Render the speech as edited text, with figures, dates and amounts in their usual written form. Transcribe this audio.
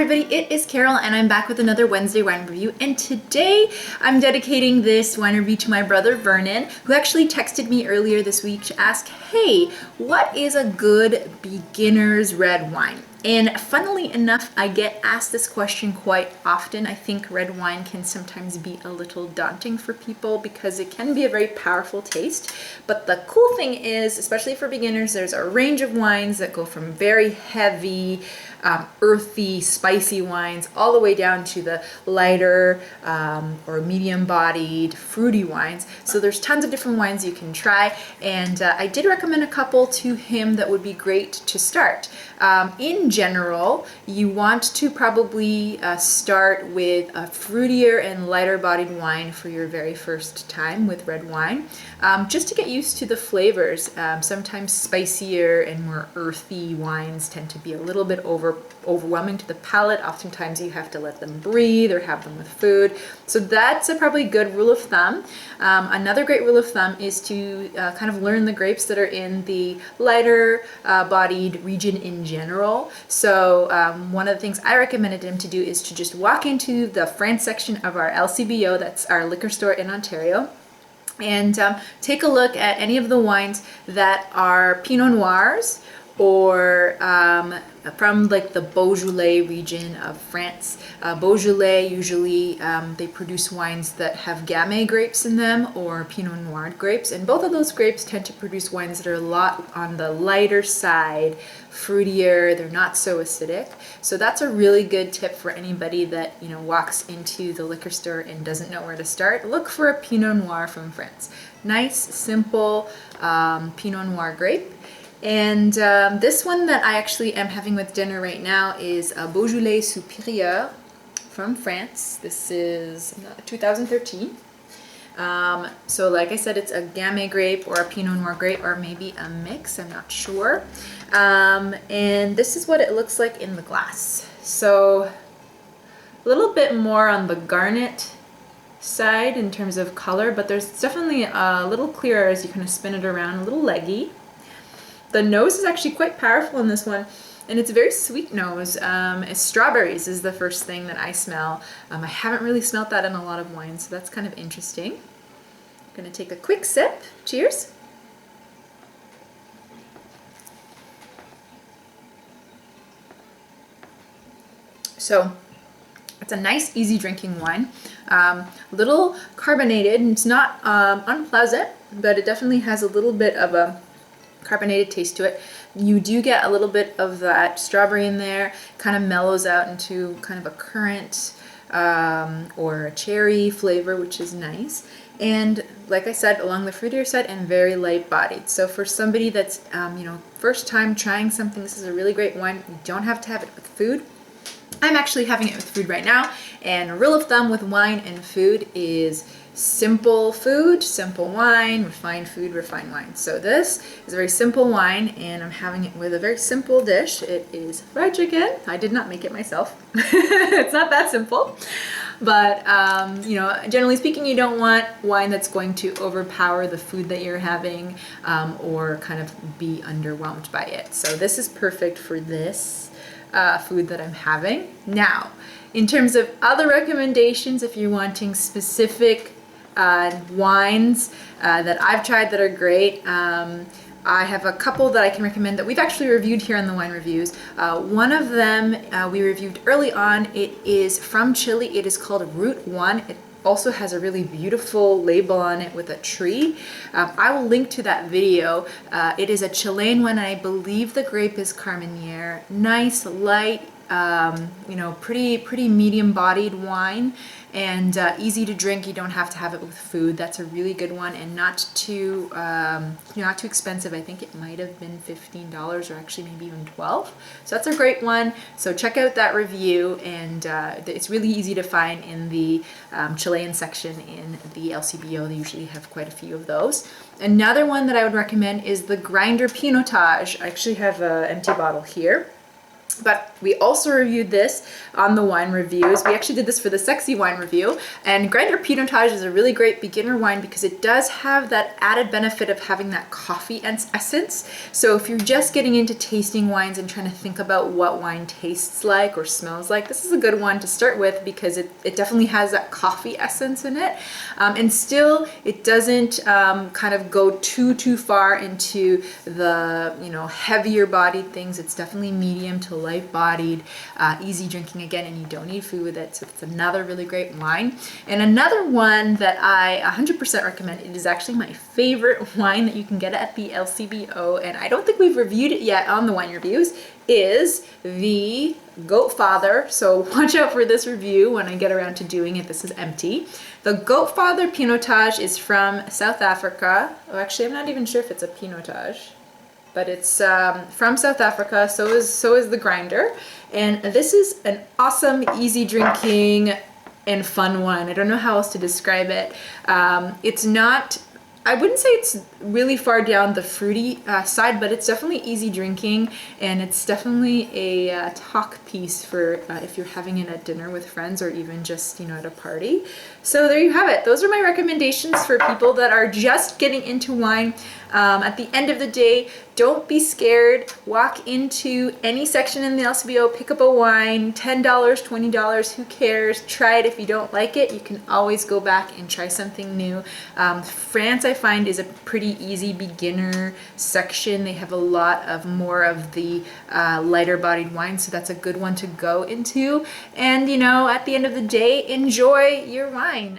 everybody, it is Carol and I'm back with another Wednesday wine review, and today I'm dedicating this wine review to my brother Vernon, who actually texted me earlier this week to ask, hey, what is a good beginner's red wine? And funnily enough, I get asked this question quite often. I think red wine can sometimes be a little daunting for people because it can be a very powerful taste. But the cool thing is, especially for beginners, there's a range of wines that go from very heavy, earthy, spicy wines all the way down to the lighter or medium-bodied, fruity wines. So there's tons of different wines you can try, and I did recommend a couple to him that would be great to start. In general, you want to probably start with a fruitier and lighter bodied wine for your very first time with red wine, just to get used to the flavors. Sometimes spicier and more earthy wines tend to be a little bit overwhelming to the palate. Oftentimes you have to let them breathe or have them with food. So that's a probably good rule of thumb. Another great rule of thumb is to kind of learn the grapes that are in the lighter bodied region in general. So one of the things I recommended him to do is to just walk into the France section of our LCBO, that's our liquor store in Ontario, and take a look at any of the wines that are Pinot Noirs or from like the Beaujolais region of France. Beaujolais, usually they produce wines that have Gamay grapes in them or Pinot Noir grapes, and both of those grapes tend to produce wines that are a lot on the lighter side, fruitier, they're not so acidic. So that's a really good tip for anybody that, you know, walks into the liquor store and doesn't know where to start. Look for a Pinot Noir from France. Nice, simple Pinot Noir grape. And this one that I actually am having with dinner right now is a Beaujolais Supérieur from France. This is 2013. So like I said, it's a Gamay grape or a Pinot Noir grape or maybe a mix, I'm not sure. And this is what it looks like in the glass. So a little bit more on the garnet side in terms of color, but there's definitely a little clearer as you kind of spin it around, a little leggy. The nose is actually quite powerful in this one, and it's a very sweet nose. Strawberries is the first thing that I smell. I haven't really smelt that in a lot of wines, so that's kind of interesting. I'm gonna take a quick sip. Cheers. So it's a nice, easy drinking wine. Little carbonated, and it's not unpleasant, but it definitely has a little bit of a carbonated taste to it. You do get a little bit of that strawberry in there, kind of mellows out into kind of a currant or a cherry flavor, which is nice. And like I said, along the fruitier side and very light bodied. So for somebody that's first time trying something, this is a really great wine. You don't have to have it with food. I'm actually having it with food right now, and a rule of thumb with wine and food is simple food, simple wine, refined food, refined wine. So this is a very simple wine, and I'm having it with a very simple dish. It is fried chicken. I did not make it myself. It's not that simple. But, generally speaking, you don't want wine that's going to overpower the food that you're having or kind of be underwhelmed by it. So this is perfect for this food that I'm having. Now, in terms of other recommendations, if you're wanting specific wines that I've tried that are great, I have a couple that I can recommend that we've actually reviewed here on the Wine Reviews. One of them we reviewed early on. It is from Chile. It is called Route 1. It also has a really beautiful label on it with a tree. I will link to that video. It is a Chilean one, and I believe the grape is Carmenere. Nice, light, pretty medium-bodied wine, and easy to drink. You don't have to have it with food. That's a really good one, and not too expensive. I think it might have been $15 or actually maybe even $12. So that's a great one. So check out that review, and it's really easy to find in the Chilean section in the LCBO. They usually have quite a few of those. Another one that I would recommend is the Grinder Pinotage. I actually have an empty bottle here. But we also reviewed this on the wine reviews. We actually did this for the sexy wine review. And Grinder Pinotage is a really great beginner wine because it does have that added benefit of having that coffee essence. So if you're just getting into tasting wines and trying to think about what wine tastes like or smells like, this is a good one to start with because it definitely has that coffee essence in it. And still, it doesn't kind of go too far into the, heavier bodied things. It's definitely medium to light-bodied, easy drinking again, and you don't need food with it. So it's another really great wine. And another one that I 100% recommend, it is actually my favorite wine that you can get at the LCBO, and I don't think we've reviewed it yet on the wine reviews, is the Goat Father. So watch out for this review when I get around to doing it. This is empty. The Goat Father Pinotage is from South Africa. Oh, actually, I'm not even sure if it's a Pinotage, but it's from South Africa. So is the Grinder, and this is an awesome, easy drinking and fun wine. I don't know how else to describe it. It's not, I wouldn't say it's really far down the fruity side, but it's definitely easy drinking, and it's definitely a talk piece for if you're having it at dinner with friends or even just, at a party. So there you have it. Those are my recommendations for people that are just getting into wine. At the end of the day, don't be scared. Walk into any section in the LCBO, pick up a wine, $10, $20, who cares? Try it. If you don't like it, you can always go back and try something new. France, I find, is a pretty easy beginner section. They have a lot of more of the lighter bodied wines, so that's a good one to go into. And, at the end of the day, enjoy your wine.